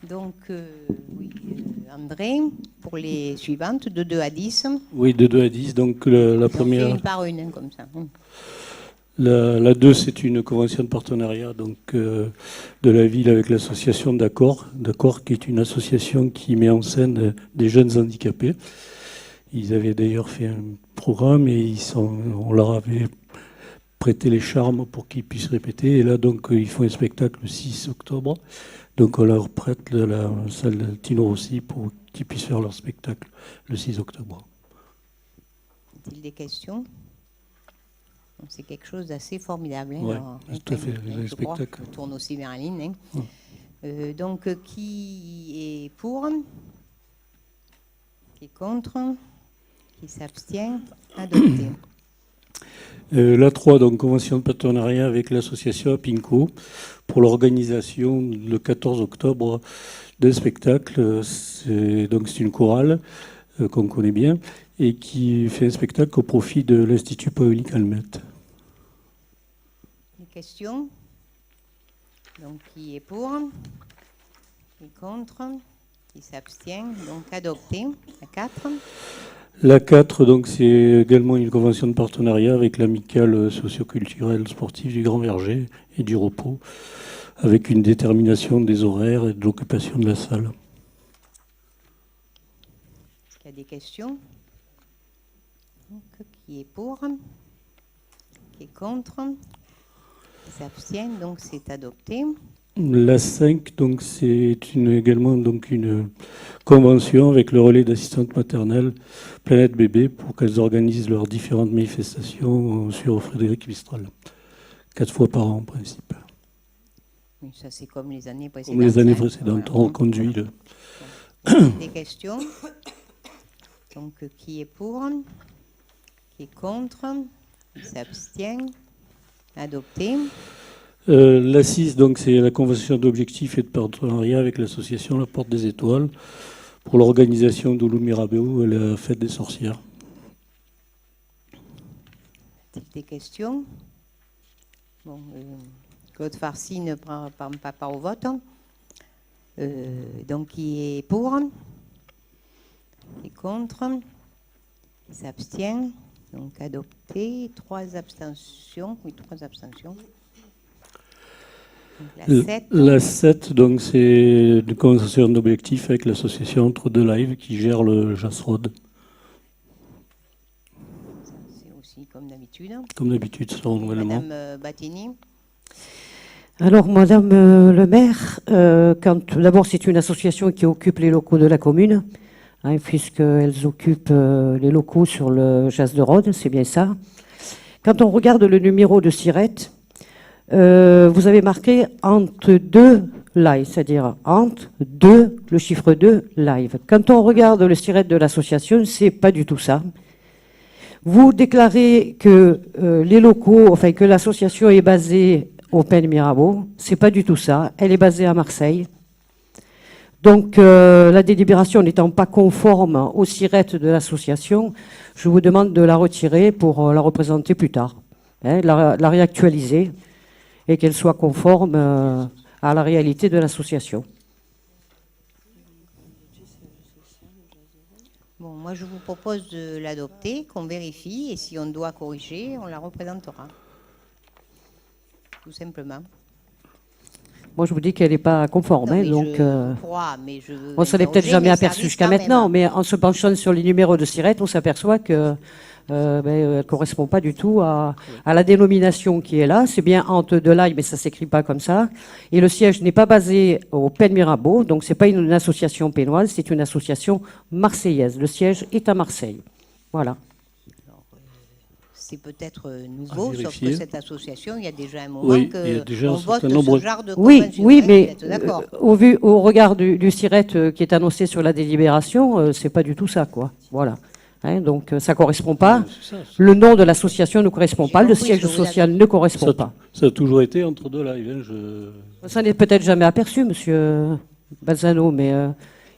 Donc, oui, André, pour les suivantes, de 2 à 10. Oui, de 2 à 10. Donc, la première. Une par une, hein, comme ça. La 2, c'est une convention de partenariat donc, de la ville avec l'association d'Accord, qui est une association qui met en scène des jeunes handicapés. Ils avaient d'ailleurs fait un programme et on leur avait prêté les charmes pour qu'ils puissent répéter. Et là, donc, ils font un spectacle le 6 octobre. Donc, on leur prête la salle Tino Rossi pour qu'ils puissent faire leur spectacle le 6 octobre. Y a-t-il des questions? C'est quelque chose d'assez formidable. Hein, oui, tout à fait. Je spectacle. Je tourne aussi vers Aline. Hein. Donc, qui est pour? Qui est contre? Qui s'abstient? Adopté. La 3, donc convention de partenariat avec l'association Apinco pour l'organisation le 14 octobre d'un spectacle. C'est une chorale qu'on connaît bien et qui fait un spectacle au profit de l'Institut Paoli Calmette. Des questions? Donc, qui est pour? Qui est contre? Qui s'abstient? Donc, adopté. La 4. La 4, donc, c'est également une convention de partenariat avec l'amicale socioculturelle sportive du Grand Verger et du Repos, avec une détermination des horaires et de l'occupation de la salle. Est-ce qu'il y a des questions? Donc, qui est pour? Qui est contre? Qui s'abstient? Donc, c'est adopté. La 5, donc, c'est également donc, une convention avec le relais d'assistante maternelle Planète Bébé pour qu'elles organisent leurs différentes manifestations sur Frédéric Mistral. 4 fois par an, en principe. Oui, ça, c'est comme les années précédentes. Comme les années précédentes, voilà. On conduit le... Des questions? Donc, qui est pour? Qui est contre? Qui s'abstient? Adopté. La 6, donc, c'est la convention d'objectifs et de partenariat avec l'association La Porte des Étoiles pour l'organisation d'Ouloum Mirabeau et la fête des sorcières. Des questions? Bon, Claude Farcy ne prend pas part au vote. Donc, qui est pour? Qui est contre? Qui s'abstient? Donc, adopté. 3 abstentions. Oui, 3 abstentions. La 7, donc, c'est une convention d'objectifs avec l'association Entre Deux Live qui gère le Jazz Road. C'est aussi comme d'habitude. Comme d'habitude, c'est le renouvellement. Madame Battini. Alors, Madame le maire, d'abord, c'est une association qui occupe les locaux de la commune, hein, puisqu'elles occupent les locaux sur le Jazz de Rhodes, c'est bien ça. Quand on regarde le numéro de Sirette, vous avez marqué entre 2 live, c'est-à-dire entre 2, le chiffre 2 live. Quand on regarde le Sirette de l'association, c'est pas du tout ça. Vous déclarez que les locaux, enfin que l'association est basée au Pen Mirabeau, c'est pas du tout ça. Elle est basée à Marseille. Donc la délibération n'étant pas conforme au Sirette de l'association, je vous demande de la retirer pour la représenter plus tard, hein, la réactualiser, et qu'elle soit conforme à la réalité de l'association. Bon, moi, je vous propose de l'adopter, qu'on vérifie, et si on doit corriger, on la représentera. Tout simplement. Moi, je vous dis qu'elle n'est pas conforme. Non, hein, donc, on ne s'en est peut-être jamais aperçu jusqu'à maintenant, mais en se penchant sur les numéros de Sirette, on s'aperçoit que elle ne correspond pas du tout à la dénomination qui est là. C'est bien Entre Deux Live, mais ça ne s'écrit pas comme ça. Et le siège n'est pas basé au Pen Mirabeau, donc ce n'est pas une association pénoise, c'est une association marseillaise. Le siège est à Marseille. Voilà. C'est peut-être nouveau, sauf que cette association, il y a déjà un moment qu'on vote ce genre de convention. Oui, mais au regard du Sirette qui est annoncé sur la délibération, c'est pas du tout ça, quoi. Voilà. Hein, donc ça ne correspond pas. Le nom de l'association ne correspond pas. Le siège social ne correspond pas. Ça a toujours été Entre Deux Live. Ça n'est peut-être jamais aperçu, monsieur Balzano, mais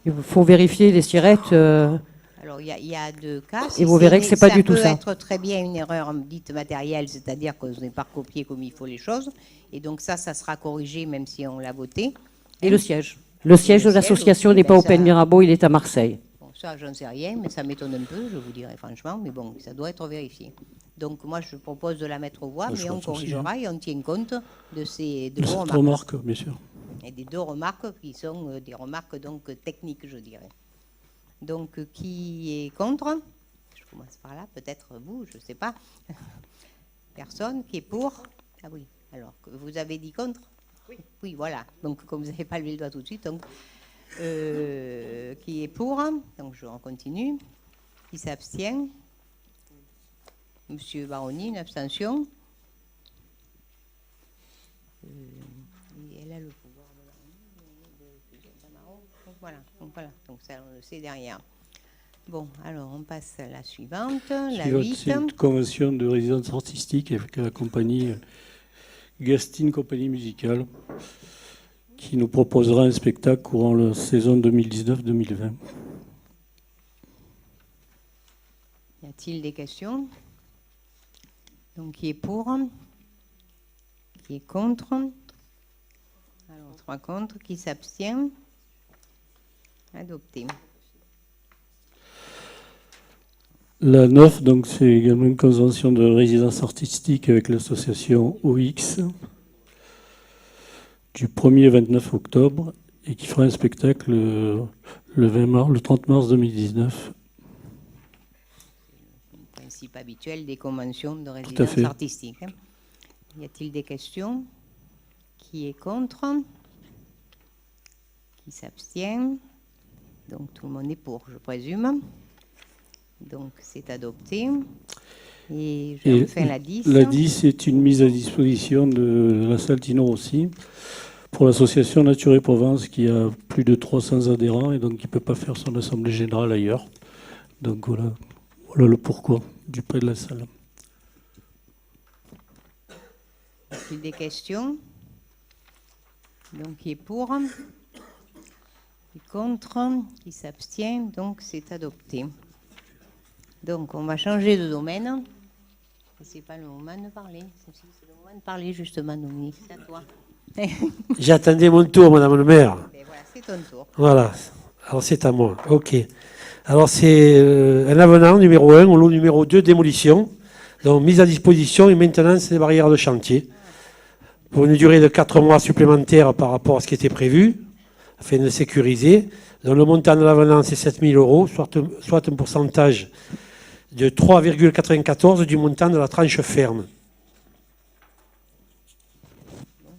il faut vérifier les Sirettes. Alors, il y a 2 cas. Et vous verrez que ce n'est pas du tout ça. Ça peut être très bien une erreur dite matérielle, c'est-à-dire qu'on n'est pas recopié comme il faut les choses. Et donc ça sera corrigé même si on l'a voté. Et le siège. Le siège de Le siège l'association aussi, n'est pas ben au Pen ça- Mirabeau, il est à Marseille. Bon, ça, j'en sais rien, mais ça m'étonne un peu, je vous dirais franchement, mais bon, ça doit être vérifié. Donc, moi, je propose de la mettre aux voix, Je mais on pense aussi, corrigera et on tient compte de ces De deux cette remarques. remarque, bien sûr. Et des deux remarques qui sont des remarques donc techniques, je dirais. Donc, qui est contre? Je commence par là, peut-être vous, je ne sais pas. Personne qui est pour? Ah oui, alors, vous avez dit contre? Oui. Oui, voilà. Donc, comme vous n'avez pas levé le doigt tout de suite, donc, qui est pour? Donc, je continue. Qui s'abstient? Monsieur Baroni, une abstention. Et elle a le pouvoir de Tamaro. Donc voilà, donc ça on le sait derrière. Bon, alors on passe à la suivante, la Suivante, 8. c'est une convention de résidence artistique avec la compagnie Gastine Compagnie Musicale qui nous proposera un spectacle courant la saison 2019-2020. Y a-t-il des questions? Donc qui est pour? Qui est contre? Alors 3 contre, qui s'abstient? Adopté. La 9, donc, c'est également une convention de résidence artistique avec l'association OX du 1er au 29 octobre et qui fera un spectacle le 30 mars 2019. Le principe habituel des conventions de à résidence fait. artistique. Hein. Y a-t-il des questions? Qui est contre? Qui s'abstient? Donc tout le monde est pour, je présume. Donc c'est adopté. Et je Et refais la 10. La 10 c'est une mise à disposition de la salle Tino Rossi pour l'association Nature et Provence qui a plus de 300 adhérents et donc qui ne peut pas faire son assemblée générale ailleurs. Donc voilà le pourquoi du prêt de la salle. Y a-t-il des questions? Donc qui est pour? Qui est contre? Qui s'abstient? Donc c'est adopté. Donc on va changer de domaine. C'est pas le moment de parler. C'est le moment de parler justement, Dominique. C'est à toi. J'attendais mon tour, Madame le maire. Et voilà, c'est ton tour. Voilà. Alors c'est à moi. OK. Alors c'est un avenant numéro 1 au lot numéro 2, démolition. Donc mise à disposition et maintenance des barrières de chantier. Pour une durée de 4 mois supplémentaires par rapport à ce qui était prévu, afin de sécuriser. Donc le montant de l'avenant, c'est 7 000 €, soit un pourcentage de 3,94 du montant de la tranche ferme.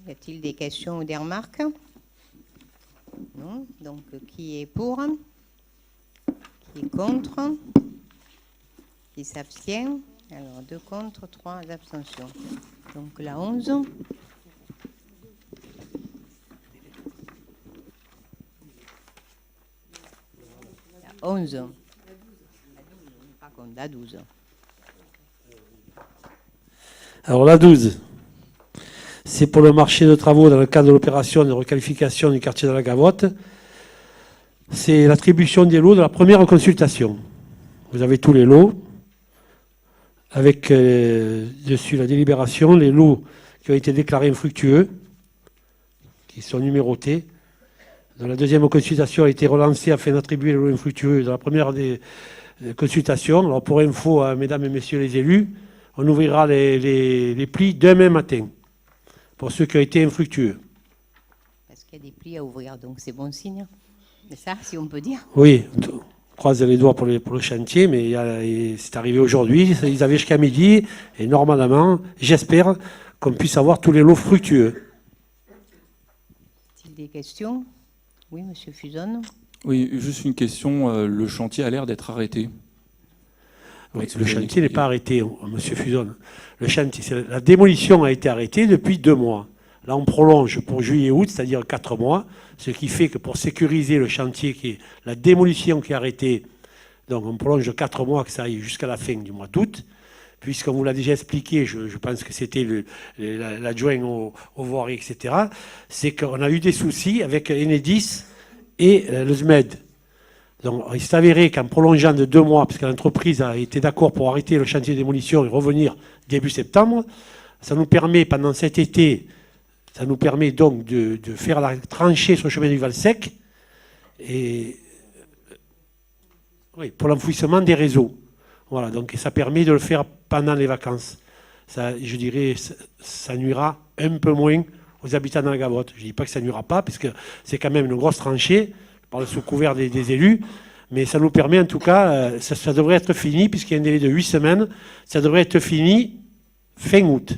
Y a-t-il des questions ou des remarques? Non. Donc qui est pour? Qui est contre? Qui s'abstient? Alors 2 contre, 3 abstentions. Donc la 11. La 11. Par contre, la 12. Alors la 12, c'est pour le marché de travaux dans le cadre de l'opération de requalification du quartier de la Gavotte. C'est l'attribution des lots de la première consultation. Vous avez tous les lots, avec dessus la délibération, les lots qui ont été déclarés infructueux, qui sont numérotés. Dans la deuxième consultation a été relancée afin d'attribuer les lots infructueux de la première des consultations. Alors pour info, à mesdames et messieurs les élus, on ouvrira les plis demain matin, pour ceux qui ont été infructueux. Parce qu'il y a des plis à ouvrir, donc c'est bon signe. C'est ça, si on peut dire. Oui, on croise les doigts pour le chantier, mais c'est arrivé aujourd'hui, ils avaient jusqu'à midi, et normalement, j'espère qu'on puisse avoir tous les lots fructueux. Y a-t-il des questions? Oui, monsieur Fuzon. Oui, juste une question. Le chantier a l'air d'être arrêté. Oui, le chantier n'est pas arrêté, monsieur Fuzon. Le chantier, la démolition a été arrêtée depuis 2 mois. Là, on prolonge pour juillet-août, c'est-à-dire 4 mois, ce qui fait que pour sécuriser le chantier, qui est la démolition qui est arrêtée, donc on prolonge 4 mois, que ça aille jusqu'à la fin du mois d'août, puisqu'on vous l'a déjà expliqué, je pense que c'était l'adjoint au voirie, etc., c'est qu'on a eu des soucis avec Enedis et le SMED. Donc il s'est avéré qu'en prolongeant de 2 mois, parce que l'entreprise a été d'accord pour arrêter le chantier de démolition et revenir début septembre, ça nous permet pendant cet été, Ça nous permet donc de faire la tranchée sur le chemin du Val-Sec et oui, pour l'enfouissement des réseaux. Voilà, donc ça permet de le faire pendant les vacances. Ça, je dirais, ça nuira un peu moins aux habitants de la Gavotte. Je ne dis pas que ça nuira pas, puisque c'est quand même une grosse tranchée, par le sous couvert des élus, mais ça nous permet en tout cas, ça devrait être fini, puisqu'il y a un délai de 8 semaines, ça devrait être fini fin août.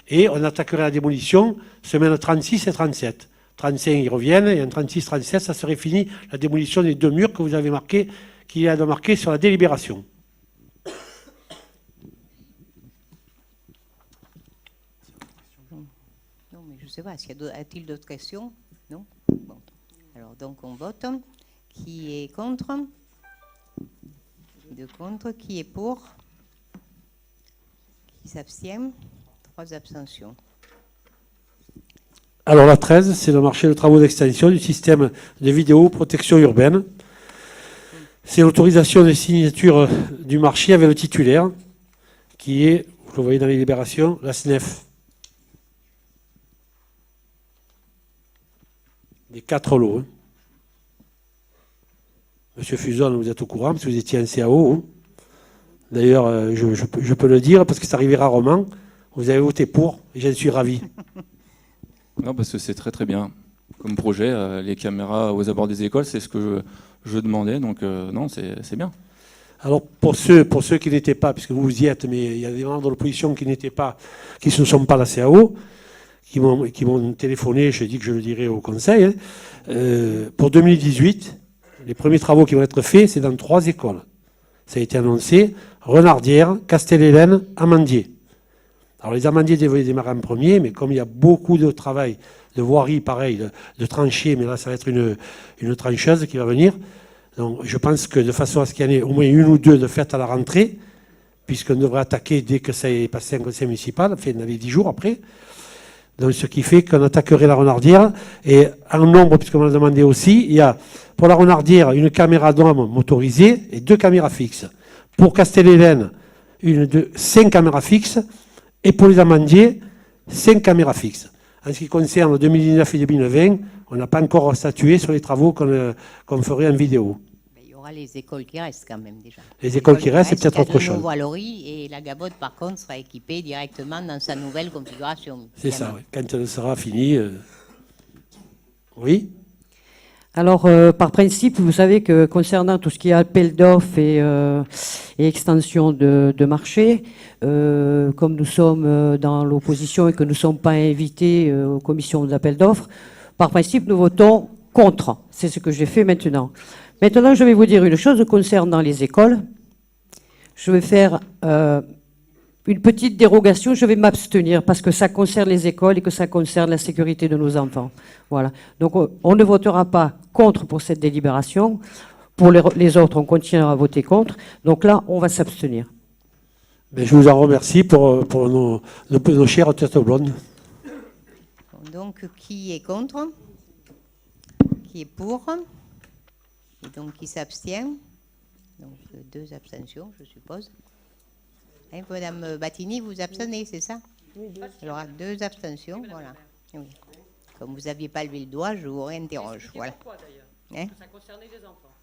Et on attaquerait la démolition semaine 36 et 37. 35, ils reviennent, et en 36, 37, ça serait fini la démolition des 2 murs que vous avez marqués, qu'il y a de marquer sur la délibération. Non, mais je ne sais pas, a-t-il d'autres questions? Non? Bon. Alors, donc, on vote. Qui est contre? Deux contre. Qui est pour? Qui s'abstient? 3 abstentions. Alors la 13, c'est le marché de travaux d'extension du système de vidéoprotection urbaine. C'est l'autorisation de signature du marché avec le titulaire, qui est, vous le voyez dans les libérations, la SNEF. Des 4 lots. Hein. Monsieur Fuson, vous êtes au courant, parce que vous étiez en CAO. Hein. D'ailleurs, je peux le dire, parce que ça arrivait rarement. Vous avez voté pour, et j'en suis ravi. Non, parce que c'est très très bien comme projet. Les caméras aux abords des écoles, c'est ce que je demandais, donc non, c'est bien. Alors pour ceux qui n'étaient pas, puisque vous y êtes, mais il y a des membres de l'opposition qui n'étaient pas, qui ne sont pas à la CAO, qui m'ont téléphoné, je dis que je le dirai au Conseil, hein, pour 2018, les premiers travaux qui vont être faits, c'est dans 3 écoles. Ça a été annoncé, Renardière, Castel-Hélène, Amandier. Alors les Amandiers devaient démarrer en premier, mais comme il y a beaucoup de travail, de voirie, pareil, de tranchées, mais là ça va être une trancheuse qui va venir. Donc je pense que de façon à ce qu'il y en ait au moins 1 ou 2 de faites à la rentrée, puisqu'on devrait attaquer dès que ça est passé en conseil municipal, enfin dans les 10 jours après. Donc ce qui fait qu'on attaquerait la Renardière. Et en nombre, puisqu'on m'a demandé aussi, il y a pour la Renardière une caméra d'homme motorisée et 2 caméras fixes. Pour Castel-Hélène, 5 caméras fixes. Et pour les Amandiers, 5 caméras fixes. En ce qui concerne 2019 et 2020, on n'a pas encore statué sur les travaux qu'on ferait en vidéo. Mais il y aura les écoles qui restent quand même déjà. Les écoles qui restent, c'est peut-être autre chose. Et la Gavotte, par contre, sera équipée directement dans sa nouvelle configuration. C'est ça, oui. Quand elle sera finie. Oui. Alors, par principe, vous savez que concernant tout ce qui est appel d'offres et extension de marché, comme nous sommes dans l'opposition et que nous ne sommes pas invités aux commissions d'appel d'offres, par principe, nous votons contre. C'est ce que j'ai fait maintenant. Maintenant, je vais vous dire une chose concernant les écoles. Je vais faire une petite dérogation, je vais m'abstenir parce que ça concerne les écoles et que ça concerne la sécurité de nos enfants. Voilà. Donc on ne votera pas contre pour cette délibération. Pour les autres, on continuera à voter contre. Donc là, on va s'abstenir. Mais je vous en remercie pour nos chères têtes blondes. Donc, qui est contre? Qui est pour? Et donc, qui s'abstient? Donc, 2 abstentions, je suppose. Hein, Madame Battini, vous abstenez, c'est ça? Oui, il y aura 2 abstentions, voilà. Oui. Comme vous n'aviez pas levé le doigt, je vous réinterroge. Voilà. Pourquoi d'ailleurs? Ça concernait les enfants.